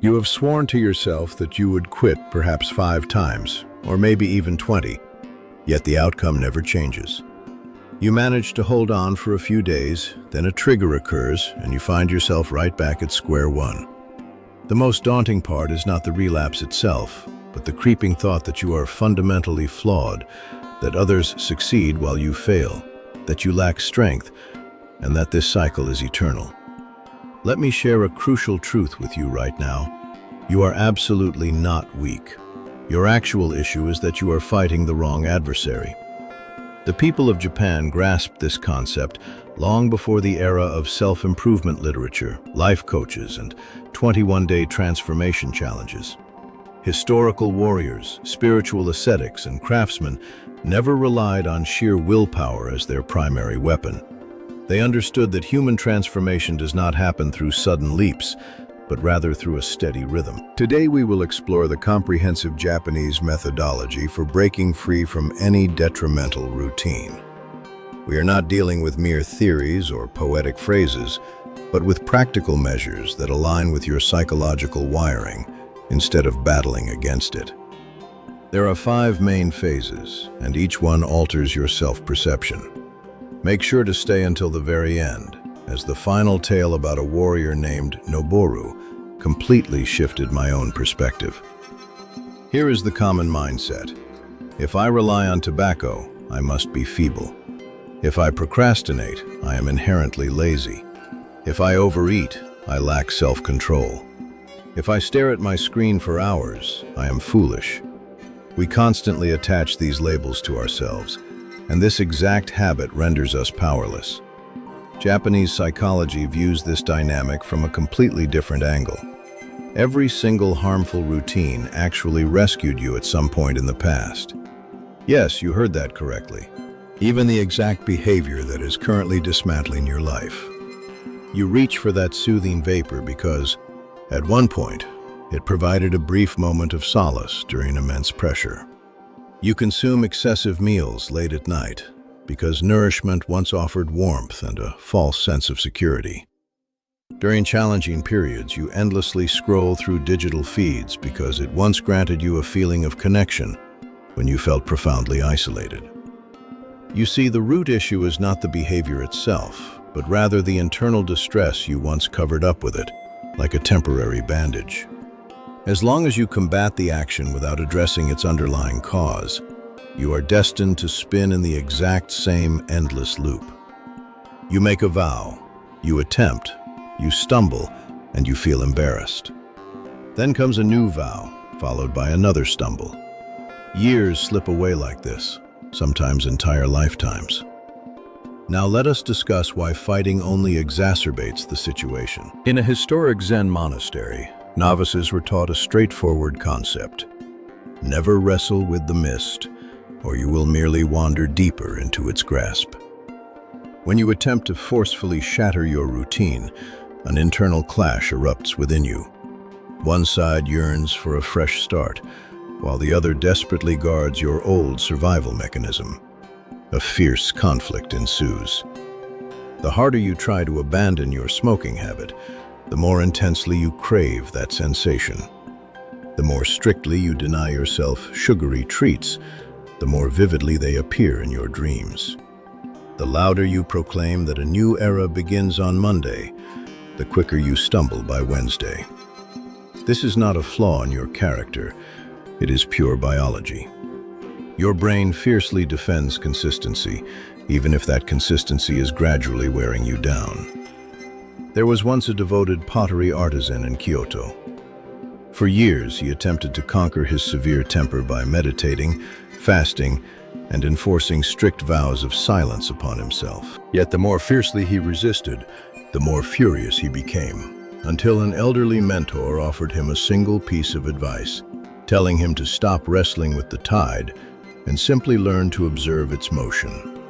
You have sworn to yourself that you would quit perhaps 5 times, or maybe even 20, yet the outcome never changes. You manage to hold on for a few days, then a trigger occurs, and you find yourself right back at square one. The most daunting part is not the relapse itself, but the creeping thought that you are fundamentally flawed, that others succeed while you fail, that you lack strength, and that this cycle is eternal. Let me share a crucial truth with you right now. You are absolutely not weak. Your actual issue is that you are fighting the wrong adversary. The people of Japan grasped this concept long before the era of self-improvement literature, life coaches, and 21-day transformation challenges. Historical warriors, spiritual ascetics, and craftsmen never relied on sheer willpower as their primary weapon. They understood that human transformation does not happen through sudden leaps, but rather through a steady rhythm. Today we will explore the comprehensive Japanese methodology for breaking free from any detrimental routine. We are not dealing with mere theories or poetic phrases, but with practical measures that align with your psychological wiring instead of battling against it. There are 5 main phases, and each one alters your self-perception. Make sure to stay until the very end, as the final tale about a warrior named Noboru completely shifted my own perspective. Here is the common mindset. If I rely on tobacco, I must be feeble. If I procrastinate, I am inherently lazy. If I overeat, I lack self-control. If I stare at my screen for hours, I am foolish. We constantly attach these labels to ourselves, and this exact habit renders us powerless. Japanese psychology views this dynamic from a completely different angle. Every single harmful routine actually rescued you at some point in the past. Yes, you heard that correctly. Even the exact behavior that is currently dismantling your life. You reach for that soothing vapor because, at one point, it provided a brief moment of solace during immense pressure. You consume excessive meals late at night because nourishment once offered warmth and a false sense of security. During challenging periods, you endlessly scroll through digital feeds because it once granted you a feeling of connection when you felt profoundly isolated. You see, the root issue is not the behavior itself, but rather the internal distress you once covered up with it, like a temporary bandage. As long as you combat the action without addressing its underlying cause, you are destined to spin in the exact same endless loop. You make a vow, you attempt, you stumble, and you feel embarrassed. Then comes a new vow, followed by another stumble. Years slip away like this, sometimes entire lifetimes. Now let us discuss why fighting only exacerbates the situation. In a historic Zen monastery, novices were taught a straightforward concept. Never wrestle with the mist, or you will merely wander deeper into its grasp. When you attempt to forcefully shatter your routine, an internal clash erupts within you. One side yearns for a fresh start, while the other desperately guards your old survival mechanism. A fierce conflict ensues. The harder you try to abandon your smoking habit, the more intensely you crave that sensation. The more strictly you deny yourself sugary treats, the more vividly they appear in your dreams. The louder you proclaim that a new era begins on Monday, the quicker you stumble by Wednesday. This is not a flaw in your character, it is pure biology. Your brain fiercely defends consistency, even if that consistency is gradually wearing you down. There was once a devoted pottery artisan in Kyoto. For years, he attempted to conquer his severe temper by meditating, fasting, and enforcing strict vows of silence upon himself. Yet the more fiercely he resisted, the more furious he became, until an elderly mentor offered him a single piece of advice, telling him to stop wrestling with the tide and simply learn to observe its motion.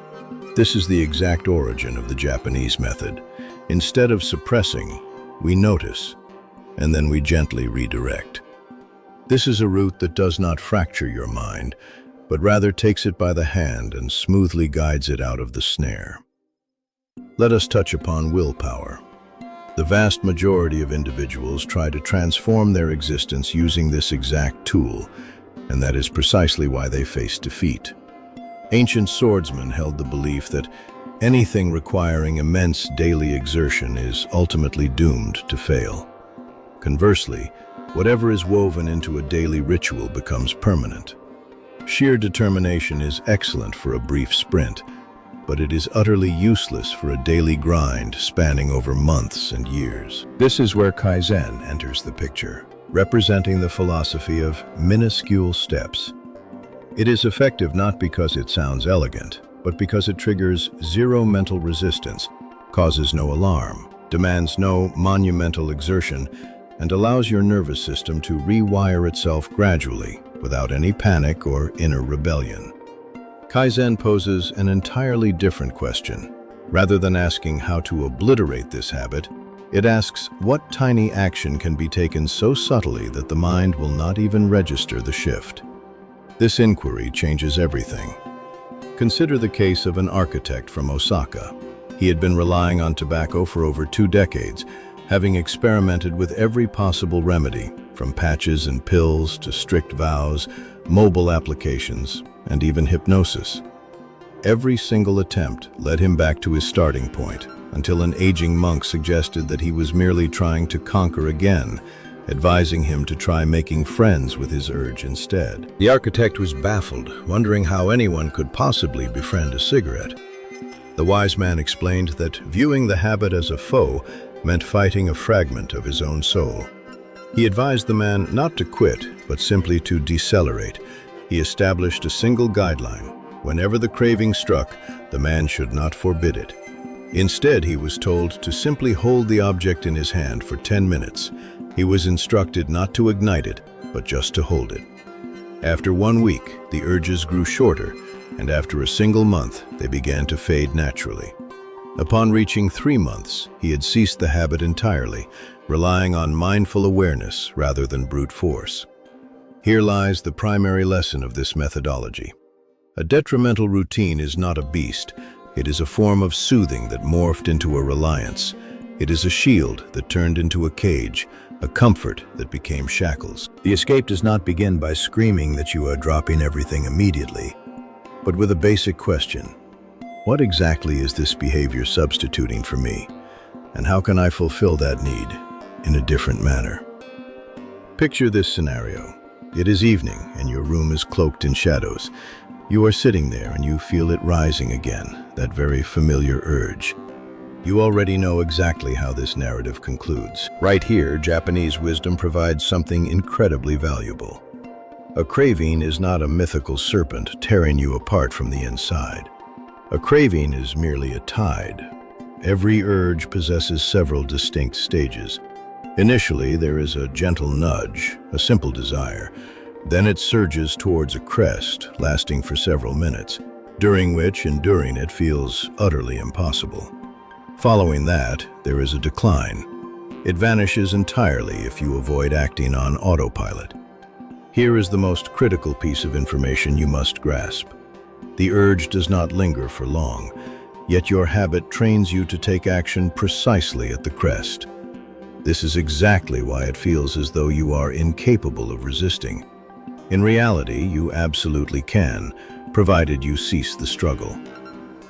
This is the exact origin of the Japanese method. Instead of suppressing, we notice, and then we gently redirect. This is a route that does not fracture your mind, but rather takes it by the hand and smoothly guides it out of the snare. Let us touch upon willpower, The vast majority of individuals try to transform their existence using this exact tool, and that is precisely why they face defeat. Ancient swordsmen held the belief that anything requiring immense daily exertion is ultimately doomed to fail. Conversely, whatever is woven into a daily ritual becomes permanent. Sheer determination is excellent for a brief sprint, but it is utterly useless for a daily grind spanning over months and years. This is where Kaizen enters the picture, representing the philosophy of minuscule steps. It is effective not because it sounds elegant, but because it triggers zero mental resistance, causes no alarm, demands no monumental exertion, and allows your nervous system to rewire itself gradually, without any panic or inner rebellion. Kaizen poses an entirely different question. Rather than asking how to obliterate this habit, it asks what tiny action can be taken so subtly that the mind will not even register the shift. This inquiry changes everything. Consider the case of an architect from Osaka. He had been relying on tobacco for over 2 decades, having experimented with every possible remedy, from patches and pills to strict vows, mobile applications, and even hypnosis. Every single attempt led him back to his starting point, until an aging monk suggested that he was merely trying to conquer again, advising him to try making friends with his urge instead. The architect was baffled, wondering how anyone could possibly befriend a cigarette. The wise man explained that viewing the habit as a foe meant fighting a fragment of his own soul. He advised the man not to quit, but simply to decelerate. He established a single guideline. Whenever the craving struck, the man should not forbid it. Instead, he was told to simply hold the object in his hand for 10 minutes. He was instructed not to ignite it, but just to hold it. After 1 week, the urges grew shorter, and after a single month, they began to fade naturally. Upon reaching 3 months, he had ceased the habit entirely, relying on mindful awareness rather than brute force. Here lies the primary lesson of this methodology. A detrimental routine is not a beast. It is a form of soothing that morphed into a reliance. It is a shield that turned into a cage, a comfort that became shackles. The escape does not begin by screaming that you are dropping everything immediately, but with a basic question. What exactly is this behavior substituting for me? And how can I fulfill that need in a different manner? Picture this scenario. It is evening and your room is cloaked in shadows. You are sitting there and you feel it rising again, that very familiar urge. You already know exactly how this narrative concludes. Right here, Japanese wisdom provides something incredibly valuable. A craving is not a mythical serpent tearing you apart from the inside. A craving is merely a tide. Every urge possesses several distinct stages. Initially, there is a gentle nudge, a simple desire. Then it surges towards a crest, lasting for several minutes, during which enduring it feels utterly impossible. Following that, there is a decline. It vanishes entirely if you avoid acting on autopilot. Here is the most critical piece of information you must grasp. The urge does not linger for long, yet your habit trains you to take action precisely at the crest. This is exactly why it feels as though you are incapable of resisting. In reality, you absolutely can, provided you cease the struggle.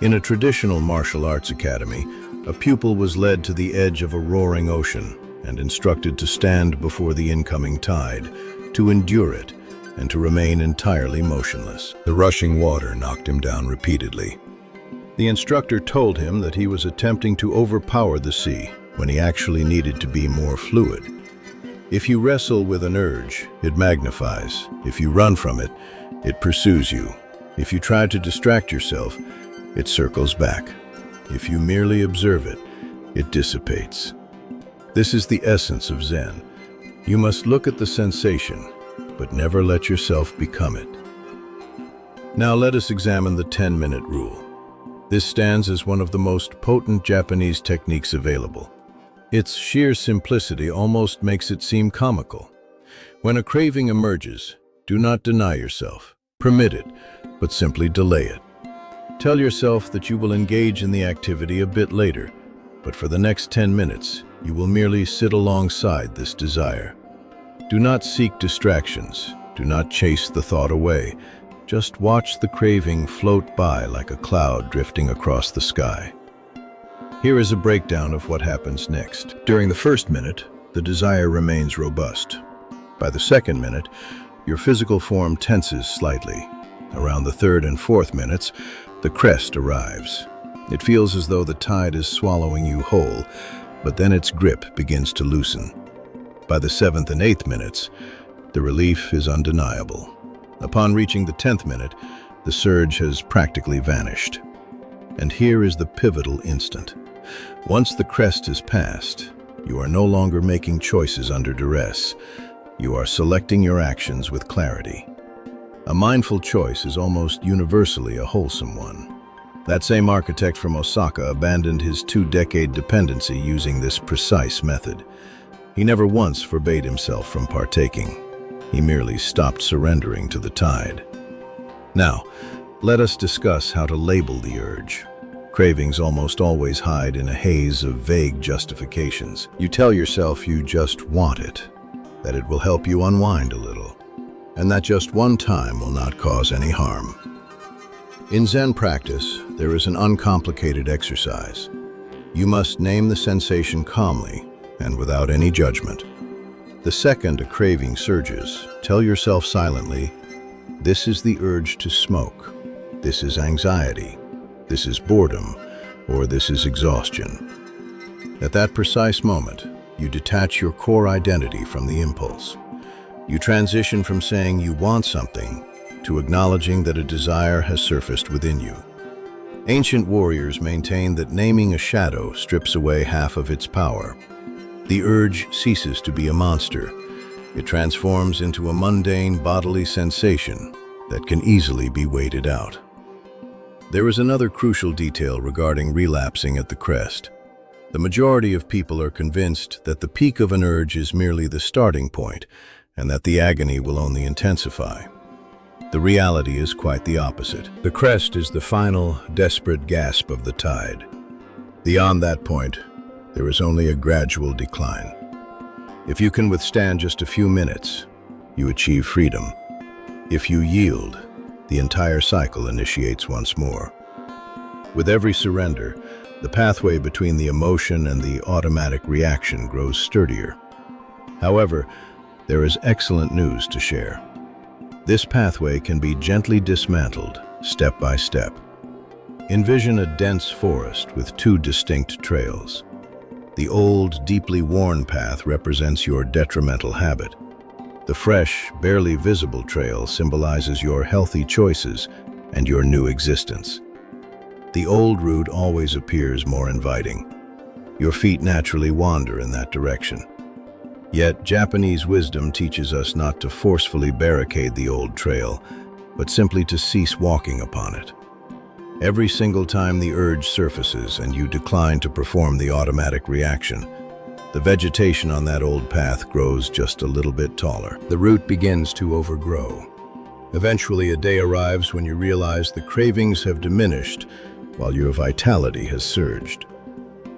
In a traditional martial arts academy, a pupil was led to the edge of a roaring ocean and instructed to stand before the incoming tide, to endure it, and to remain entirely motionless. The rushing water knocked him down repeatedly. The instructor told him that he was attempting to overpower the sea when he actually needed to be more fluid. If you wrestle with an urge, it magnifies. If you run from it, it pursues you. If you try to distract yourself, it circles back. If you merely observe it, it dissipates. This is the essence of Zen. You must look at the sensation, but never let yourself become it. Now let us examine the 10-minute rule. This stands as one of the most potent Japanese techniques available. Its sheer simplicity almost makes it seem comical. When a craving emerges, do not deny yourself. Permit it, but simply delay it. Tell yourself that you will engage in the activity a bit later, but for the next 10 minutes, You will merely sit alongside this desire. Do not seek distractions. Do not chase the thought away. Just watch the craving float by like a cloud drifting across the sky. Here is a breakdown of what happens next. During the first minute, the desire remains robust. By the second minute, your physical form tenses slightly. Around the third and fourth minutes, the crest arrives. It feels as though the tide is swallowing you whole, but then its grip begins to loosen. By the seventh and eighth minutes, the relief is undeniable. Upon reaching the 10th minute, the surge has practically vanished. And here is the pivotal instant. Once the crest is passed, you are no longer making choices under duress. You are selecting your actions with clarity. A mindful choice is almost universally a wholesome one. That same architect from Osaka abandoned his 2-decade dependency using this precise method. He never once forbade himself from partaking. He merely stopped surrendering to the tide. Now, let us discuss how to label the urge. Cravings almost always hide in a haze of vague justifications. You tell yourself you just want it, that it will help you unwind a little, and that just one time will not cause any harm. In Zen practice, there is an uncomplicated exercise. You must name the sensation calmly and without any judgment. The second a craving surges, tell yourself silently, this is the urge to smoke, this is anxiety, this is boredom, or this is exhaustion. At that precise moment, you detach your core identity from the impulse. You transition from saying you want something to acknowledging that a desire has surfaced within you. Ancient warriors maintained that naming a shadow strips away half of its power. The urge ceases to be a monster. It transforms into a mundane bodily sensation that can easily be waited out. There is another crucial detail regarding relapsing at the crest. The majority of people are convinced that the peak of an urge is merely the starting point and that the agony will only intensify. The reality is quite the opposite. The crest is the final, desperate gasp of the tide. Beyond that point, there is only a gradual decline. If you can withstand just a few minutes, you achieve freedom. If you yield, the entire cycle initiates once more. With every surrender, the pathway between the emotion and the automatic reaction grows sturdier. However, there is excellent news to share. This pathway can be gently dismantled, step by step. Envision a dense forest with 2 distinct trails. The old, deeply worn path represents your detrimental habit. The fresh, barely visible trail symbolizes your healthy choices and your new existence. The old route always appears more inviting. Your feet naturally wander in that direction. Yet, Japanese wisdom teaches us not to forcefully barricade the old trail, but simply to cease walking upon it. Every single time the urge surfaces and you decline to perform the automatic reaction, the vegetation on that old path grows just a little bit taller. The root begins to overgrow. Eventually, a day arrives when you realize the cravings have diminished while your vitality has surged.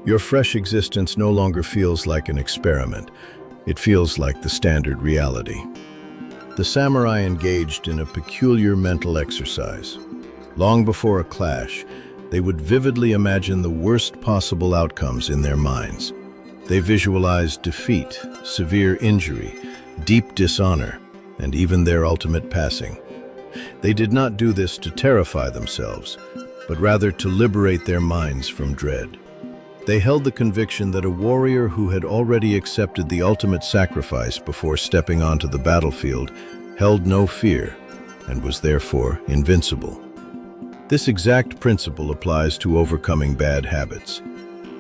Your fresh existence no longer feels like an experiment. It feels like the standard reality. The samurai engaged in a peculiar mental exercise. Long before a clash, they would vividly imagine the worst possible outcomes in their minds. They visualized defeat, severe injury, deep dishonor, and even their ultimate passing. They did not do this to terrify themselves, but rather to liberate their minds from dread. They held the conviction that a warrior who had already accepted the ultimate sacrifice before stepping onto the battlefield held no fear and was therefore invincible. This exact principle applies to overcoming bad habits.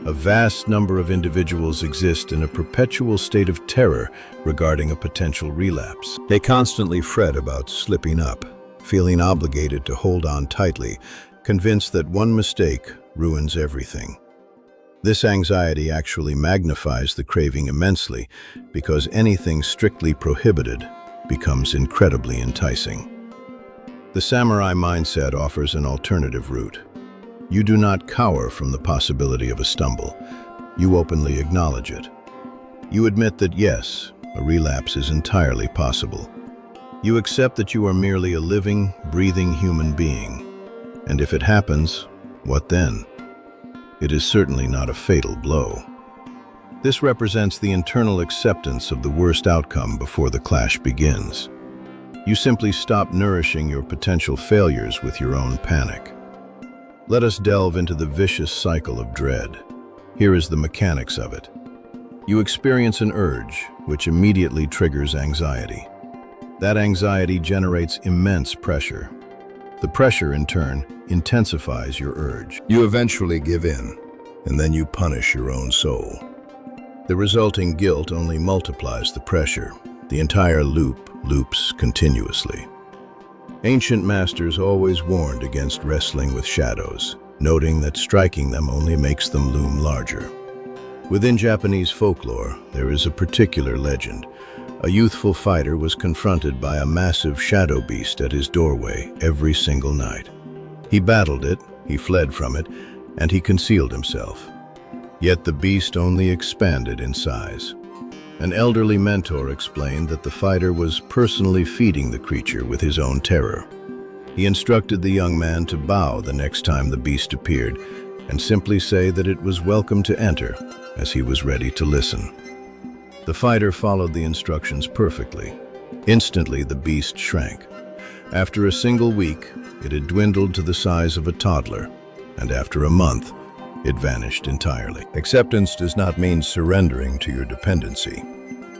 A vast number of individuals exist in a perpetual state of terror regarding a potential relapse. They constantly fret about slipping up, feeling obligated to hold on tightly, convinced that one mistake ruins everything. This anxiety actually magnifies the craving immensely because anything strictly prohibited becomes incredibly enticing. The samurai mindset offers an alternative route. You do not cower from the possibility of a stumble. You openly acknowledge it. You admit that yes, a relapse is entirely possible. You accept that you are merely a living, breathing human being. And if it happens, what then? It is certainly not a fatal blow. This represents the internal acceptance of the worst outcome before the clash begins. You simply stop nourishing your potential failures with your own panic. Let us delve into the vicious cycle of dread. Here is the mechanics of it. You experience an urge, which immediately triggers anxiety. That anxiety generates immense pressure. The pressure, in turn, intensifies your urge. You eventually give in, and then you punish your own soul. The resulting guilt only multiplies the pressure. The entire loop loops continuously. Ancient masters always warned against wrestling with shadows, noting that striking them only makes them loom larger. Within Japanese folklore, there is a particular legend. A youthful fighter was confronted by a massive shadow beast at his doorway every single night. He battled it, he fled from it, and he concealed himself. Yet the beast only expanded in size. An elderly mentor explained that the fighter was personally feeding the creature with his own terror. He instructed the young man to bow the next time the beast appeared and simply say that it was welcome to enter, as he was ready to listen. The fighter followed the instructions perfectly. Instantly, the beast shrank. After a single week, it had dwindled to the size of a toddler, and after a month, it vanished entirely. Acceptance does not mean surrendering to your dependency.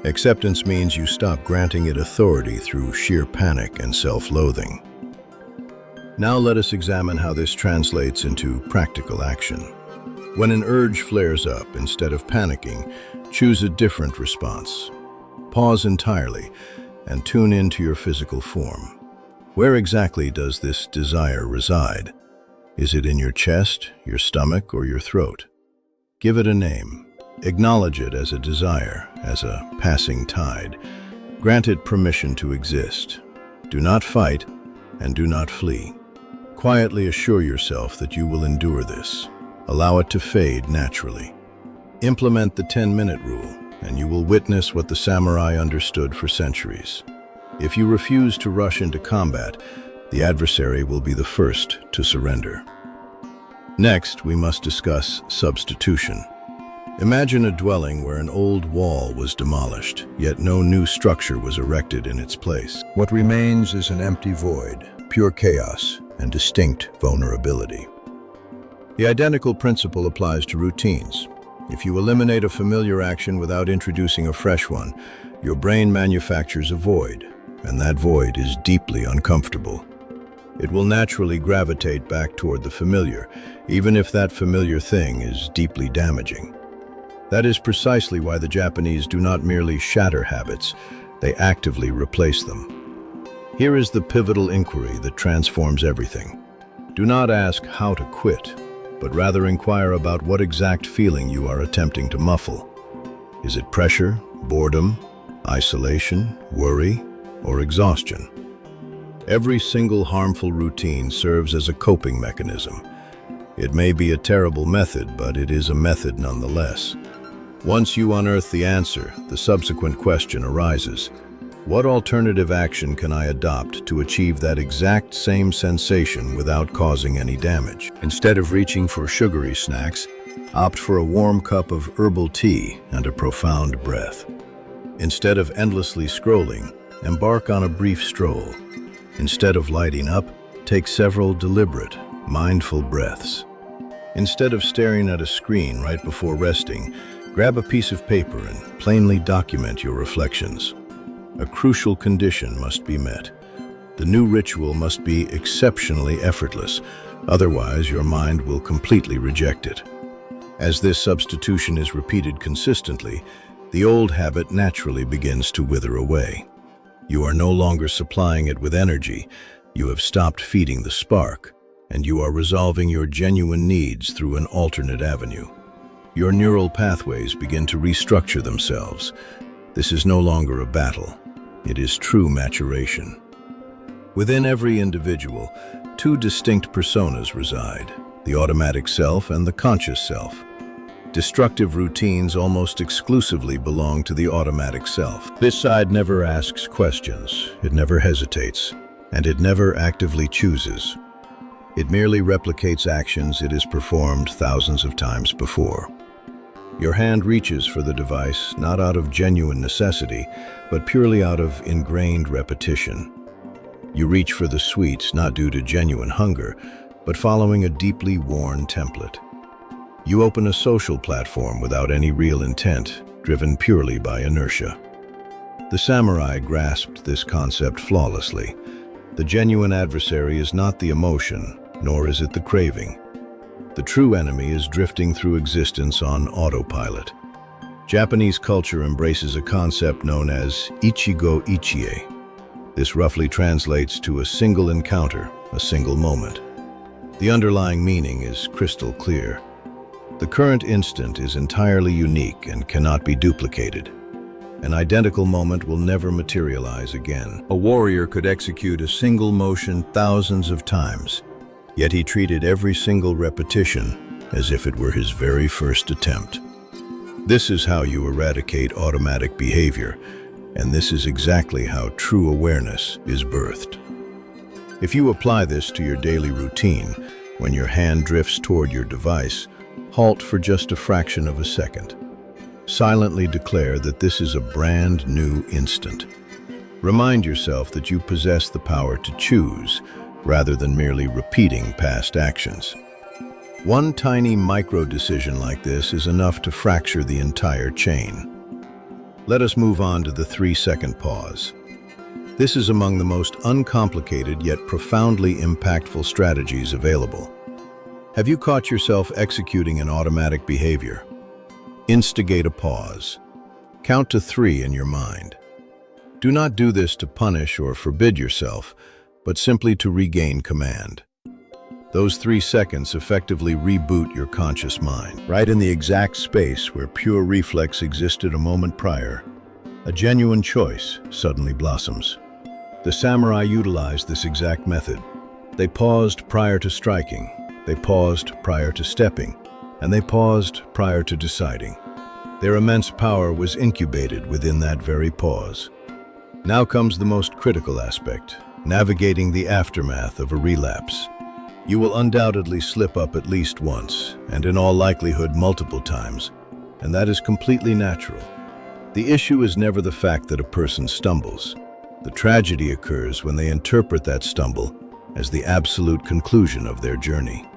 Acceptance means you stop granting it authority through sheer panic and self-loathing. Now let us examine how this translates into practical action. When an urge flares up, instead of panicking, choose a different response. Pause entirely and tune into your physical form. Where exactly does this desire reside? Is it in your chest, your stomach, or your throat? Give it a name. Acknowledge it as a desire, as a passing tide. Grant it permission to exist. Do not fight, and do not flee. Quietly assure yourself that you will endure this. Allow it to fade naturally. Implement the 10-minute rule, and you will witness what the samurai understood for centuries. If you refuse to rush into combat, the adversary will be the first to surrender. Next, we must discuss substitution. Imagine a dwelling where an old wall was demolished, yet no new structure was erected in its place. What remains is an empty void, pure chaos, and distinct vulnerability. The identical principle applies to routines. If you eliminate a familiar action without introducing a fresh one, your brain manufactures a void, and that void is deeply uncomfortable. It will naturally gravitate back toward the familiar, even if that familiar thing is deeply damaging. That is precisely why the Japanese do not merely shatter habits, they actively replace them. Here is the pivotal inquiry that transforms everything. Do not ask how to quit, but rather inquire about what exact feeling you are attempting to muffle. Is it pressure, boredom, isolation, worry, or exhaustion? Every single harmful routine serves as a coping mechanism. It may be a terrible method, but it is a method nonetheless. Once you unearth the answer, the subsequent question arises. What alternative action can I adopt to achieve that exact same sensation without causing any damage? Instead of reaching for sugary snacks, opt for a warm cup of herbal tea and a profound breath. Instead of endlessly scrolling, embark on a brief stroll. Instead of lighting up, take several deliberate, mindful breaths. Instead of staring at a screen right before resting, grab a piece of paper and plainly document your reflections. A crucial condition must be met. The new ritual must be exceptionally effortless, otherwise your mind will completely reject it. As this substitution is repeated consistently, the old habit naturally begins to wither away. You are no longer supplying it with energy, you have stopped feeding the spark, and you are resolving your genuine needs through an alternate avenue. Your neural pathways begin to restructure themselves. This is no longer a battle. It is true maturation. Within every individual, two distinct personas reside, the automatic self and the conscious self. Destructive routines almost exclusively belong to the automatic self. This side never asks questions, it never hesitates, and it never actively chooses. It merely replicates actions it has performed thousands of times before. Your hand reaches for the device not out of genuine necessity, but purely out of ingrained repetition. You reach for the sweets not due to genuine hunger, but following a deeply worn template. You open a social platform without any real intent, driven purely by inertia. The samurai grasped this concept flawlessly. The genuine adversary is not the emotion, nor is it the craving. The true enemy is drifting through existence on autopilot. Japanese culture embraces a concept known as ichigo ichie. This roughly translates to a single encounter, a single moment. The underlying meaning is crystal clear. The current instant is entirely unique and cannot be duplicated. An identical moment will never materialize again. A warrior could execute a single motion thousands of times, yet he treated every single repetition as if it were his very first attempt. This is how you eradicate automatic behavior, and this is exactly how true awareness is birthed. If you apply this to your daily routine, when your hand drifts toward your device, halt for just a fraction of a second. Silently declare that this is a brand new instant. Remind yourself that you possess the power to choose, rather than merely repeating past actions. One tiny micro-decision like this is enough to fracture the entire chain. Let us move on to the 3-second pause. This is among the most uncomplicated yet profoundly impactful strategies available. Have you caught yourself executing an automatic behavior? Instigate a pause. Count to 3 in your mind. Do not do this to punish or forbid yourself, but simply to regain command. Those 3 seconds effectively reboot your conscious mind. Right in the exact space where pure reflex existed a moment prior, a genuine choice suddenly blossoms. The samurai utilized this exact method. They paused prior to striking. They paused prior to stepping, and they paused prior to deciding. Their immense power was incubated within that very pause. Now comes the most critical aspect, navigating the aftermath of a relapse. You will undoubtedly slip up at least once, and in all likelihood multiple times, and that is completely natural. The issue is never the fact that a person stumbles. The tragedy occurs when they interpret that stumble as the absolute conclusion of their journey.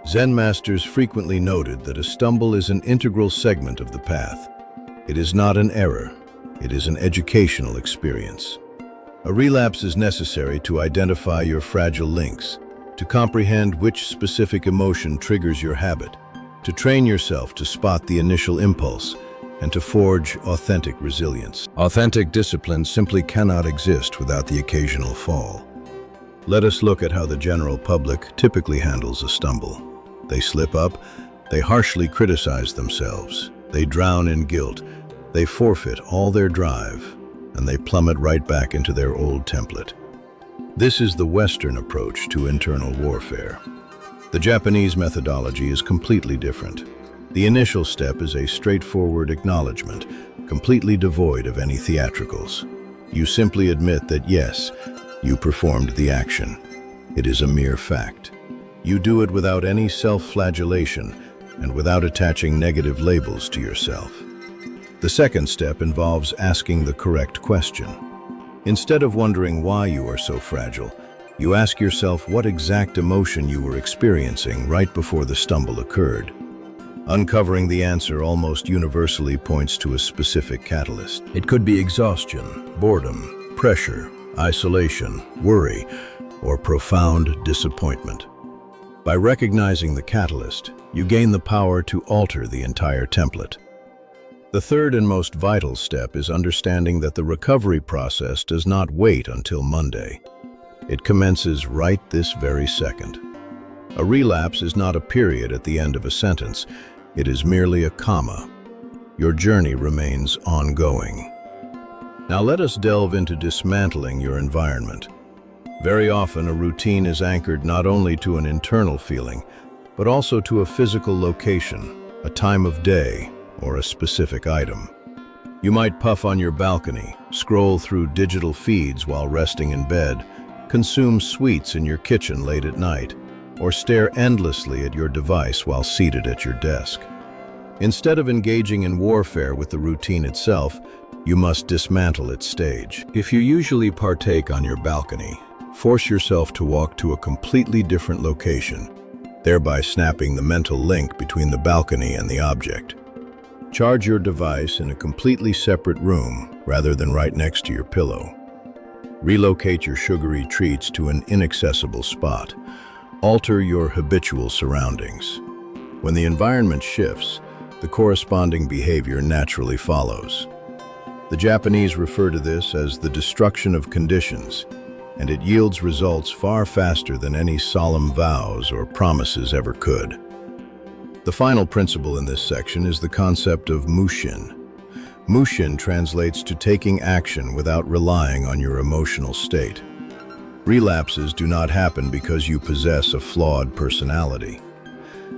Zen masters frequently noted that a stumble is an integral segment of the path. It is not an error, it is an educational experience. A relapse is necessary to identify your fragile links, to comprehend which specific emotion triggers your habit, to train yourself to spot the initial impulse, and to forge authentic resilience. Authentic discipline simply cannot exist without the occasional fall. Let us look at how the general public typically handles a stumble. They slip up, they harshly criticize themselves, they drown in guilt, they forfeit all their drive, and they plummet right back into their old template. This is the Western approach to internal warfare. The Japanese methodology is completely different. The initial step is a straightforward acknowledgement, completely devoid of any theatricals. You simply admit that yes, you performed the action. It is a mere fact. You do it without any self-flagellation and without attaching negative labels to yourself. The second step involves asking the correct question. Instead of wondering why you are so fragile, you ask yourself what exact emotion you were experiencing right before the stumble occurred. Uncovering the answer almost universally points to a specific catalyst. It could be exhaustion, boredom, pressure, isolation, worry, or profound disappointment. By recognizing the catalyst, you gain the power to alter the entire template. The third and most vital step is understanding that the recovery process does not wait until Monday. It commences right this very second. A relapse is not a period at the end of a sentence. It is merely a comma. Your journey remains ongoing. Now let us delve into dismantling your environment. Very often, a routine is anchored not only to an internal feeling, but also to a physical location, a time of day, or a specific item. You might puff on your balcony, scroll through digital feeds while resting in bed, consume sweets in your kitchen late at night, or stare endlessly at your device while seated at your desk. Instead of engaging in warfare with the routine itself, you must dismantle its stage. If you usually partake on your balcony, force yourself to walk to a completely different location, thereby snapping the mental link between the balcony and the object. Charge your device in a completely separate room rather than right next to your pillow. Relocate your sugary treats to an inaccessible spot. Alter your habitual surroundings. When the environment shifts, the corresponding behavior naturally follows. The Japanese refer to this as the destruction of conditions, and it yields results far faster than any solemn vows or promises ever could. The final principle in this section is the concept of mushin. Mushin translates to taking action without relying on your emotional state. Relapses do not happen because you possess a flawed personality.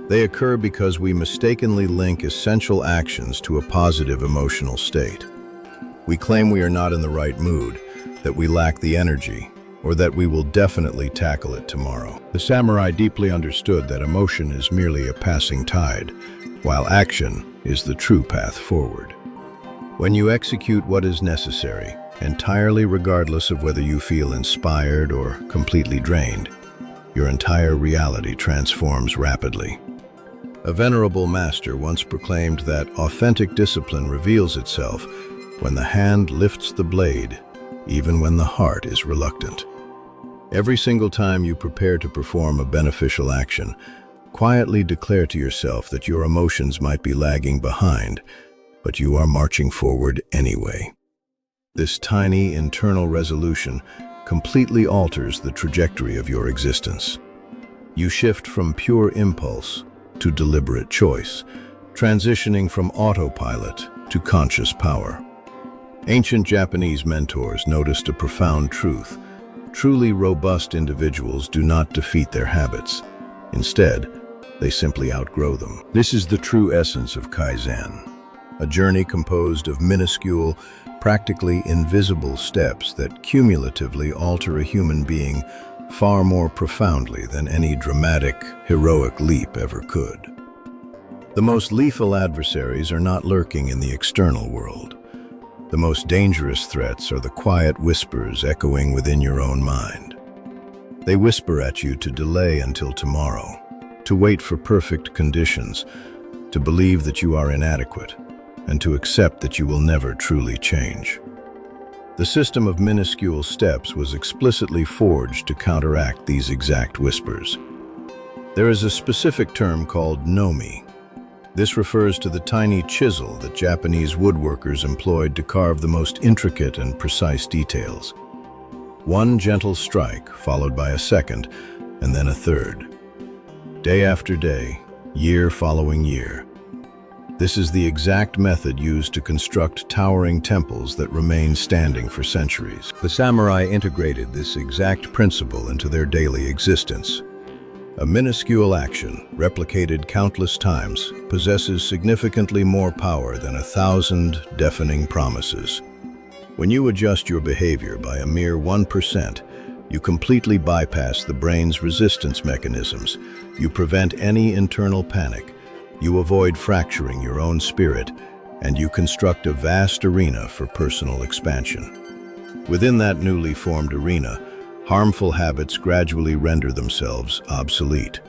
They occur because we mistakenly link essential actions to a positive emotional state. We claim we are not in the right mood, that we lack the energy, or that we will definitely tackle it tomorrow. The samurai deeply understood that emotion is merely a passing tide, while action is the true path forward. When you execute what is necessary, entirely regardless of whether you feel inspired or completely drained, your entire reality transforms rapidly. A venerable master once proclaimed that authentic discipline reveals itself when the hand lifts the blade, even when the heart is reluctant. Every single time you prepare to perform a beneficial action, quietly declare to yourself that your emotions might be lagging behind, but you are marching forward anyway. This tiny internal resolution completely alters the trajectory of your existence. You shift from pure impulse to deliberate choice, transitioning from autopilot to conscious power. Ancient Japanese mentors noticed a profound truth. Truly robust individuals do not defeat their habits. Instead, they simply outgrow them. This is the true essence of Kaizen, a journey composed of minuscule, practically invisible steps that cumulatively alter a human being far more profoundly than any dramatic, heroic leap ever could. The most lethal adversaries are not lurking in the external world. The most dangerous threats are the quiet whispers echoing within your own mind. They whisper at you to delay until tomorrow, to wait for perfect conditions, to believe that you are inadequate, and to accept that you will never truly change. The system of minuscule steps was explicitly forged to counteract these exact whispers. There is a specific term called nomi. This refers to the tiny chisel that Japanese woodworkers employed to carve the most intricate and precise details. One gentle strike, followed by a second, and then a third. Day after day, year following year. This is the exact method used to construct towering temples that remain standing for centuries. The samurai integrated this exact principle into their daily existence. A minuscule action, replicated countless times, possesses significantly more power than 1,000 deafening promises. When you adjust your behavior by a mere 1%, you completely bypass the brain's resistance mechanisms. You prevent any internal panic. You avoid fracturing your own spirit, and you construct a vast arena for personal expansion. Within that newly formed arena, harmful habits gradually render themselves obsolete.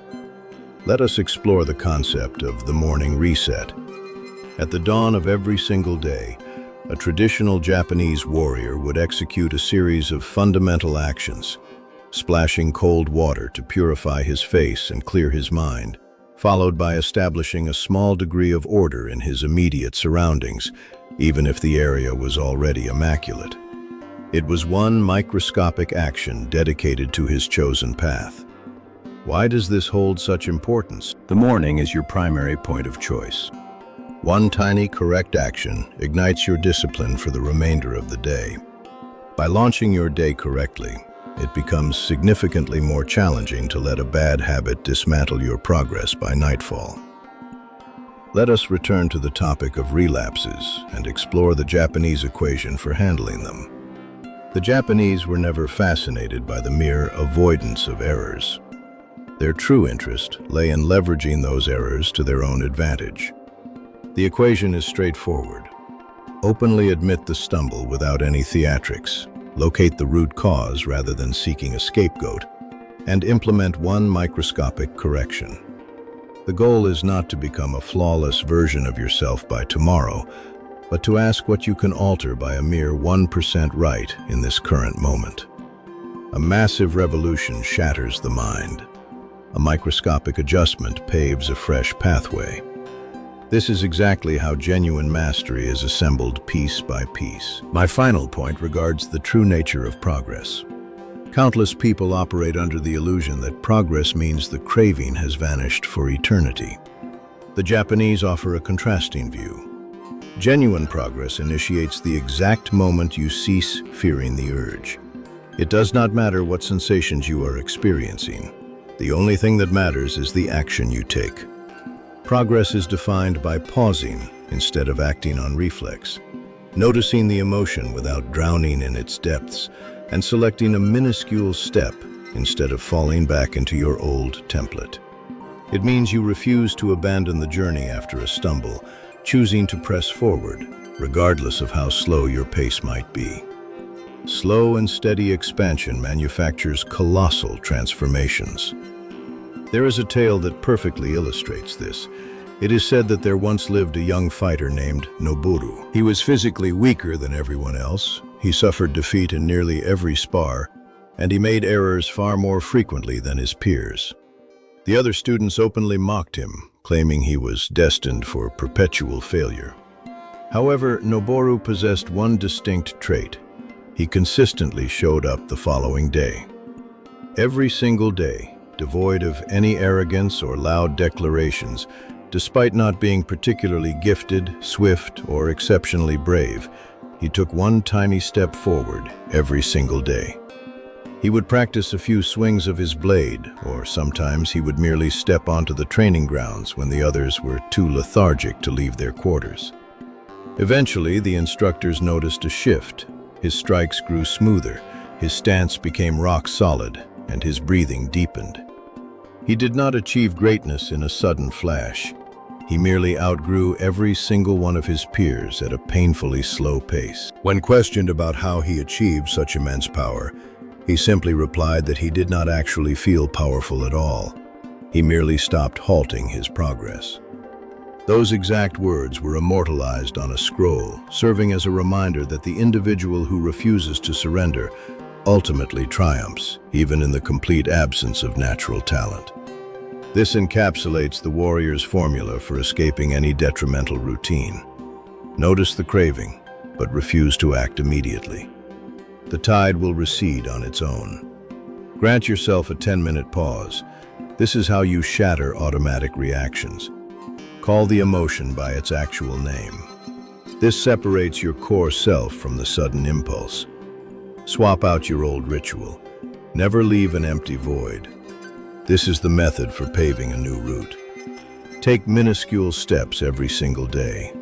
Let us explore the concept of the morning reset. At the dawn of every single day, a traditional Japanese warrior would execute a series of fundamental actions, splashing cold water to purify his face and clear his mind, followed by establishing a small degree of order in his immediate surroundings, even if the area was already immaculate. It was one microscopic action dedicated to his chosen path. Why does this hold such importance? The morning is your primary point of choice. One tiny correct action ignites your discipline for the remainder of the day. By launching your day correctly, it becomes significantly more challenging to let a bad habit dismantle your progress by nightfall. Let us return to the topic of relapses and explore the Japanese equation for handling them. The Japanese were never fascinated by the mere avoidance of errors. Their true interest lay in leveraging those errors to their own advantage. The equation is straightforward. Openly admit the stumble without any theatrics, locate the root cause rather than seeking a scapegoat, and implement one microscopic correction. The goal is not to become a flawless version of yourself by tomorrow, but to ask what you can alter by a mere 1% right in this current moment. A massive revolution shatters the mind. A microscopic adjustment paves a fresh pathway. This is exactly how genuine mastery is assembled piece by piece. My final point regards the true nature of progress. Countless people operate under the illusion that progress means the craving has vanished for eternity. The Japanese offer a contrasting view. Genuine progress initiates the exact moment you cease fearing the urge. It does not matter what sensations you are experiencing. The only thing that matters is the action you take. Progress is defined by pausing instead of acting on reflex, noticing the emotion without drowning in its depths, and selecting a minuscule step instead of falling back into your old template. It means you refuse to abandon the journey after a stumble, choosing to press forward, regardless of how slow your pace might be. Slow and steady expansion manufactures colossal transformations. There is a tale that perfectly illustrates this. It is said that there once lived a young fighter named Noboru. He was physically weaker than everyone else. He suffered defeat in nearly every spar, and he made errors far more frequently than his peers. The other students openly mocked him, claiming he was destined for perpetual failure. However, Noboru possessed one distinct trait. He consistently showed up the following day. Every single day, devoid of any arrogance or loud declarations, despite not being particularly gifted, swift, or exceptionally brave, he took one tiny step forward every single day. He would practice a few swings of his blade, or sometimes he would merely step onto the training grounds when the others were too lethargic to leave their quarters. Eventually, the instructors noticed a shift. His strikes grew smoother, his stance became rock solid, and his breathing deepened. He did not achieve greatness in a sudden flash. He merely outgrew every single one of his peers at a painfully slow pace. When questioned about how he achieved such immense power, he simply replied that he did not actually feel powerful at all. He merely stopped halting his progress. Those exact words were immortalized on a scroll, serving as a reminder that the individual who refuses to surrender ultimately triumphs, even in the complete absence of natural talent. This encapsulates the warrior's formula for escaping any detrimental routine. Notice the craving, but refuse to act immediately. The tide will recede on its own. Grant yourself a 10-minute pause. This is how you shatter automatic reactions. Call the emotion by its actual name. This separates your core self from the sudden impulse. Swap out your old ritual. Never leave an empty void. This is the method for paving a new route. Take minuscule steps every single day.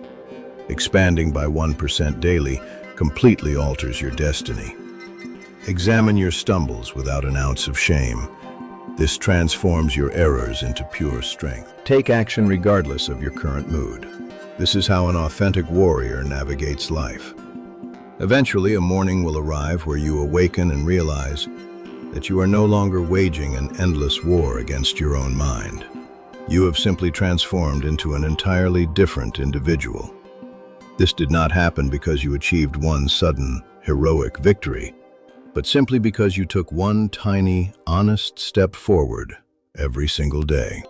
Expanding by 1% daily completely alters your destiny. Examine your stumbles without an ounce of shame. This transforms your errors into pure strength. Take action regardless of your current mood. This is how an authentic warrior navigates life. Eventually, a morning will arrive where you awaken and realize that you are no longer waging an endless war against your own mind. You have simply transformed into an entirely different individual. This did not happen because you achieved one sudden, heroic victory, but simply because you took one tiny, honest step forward every single day.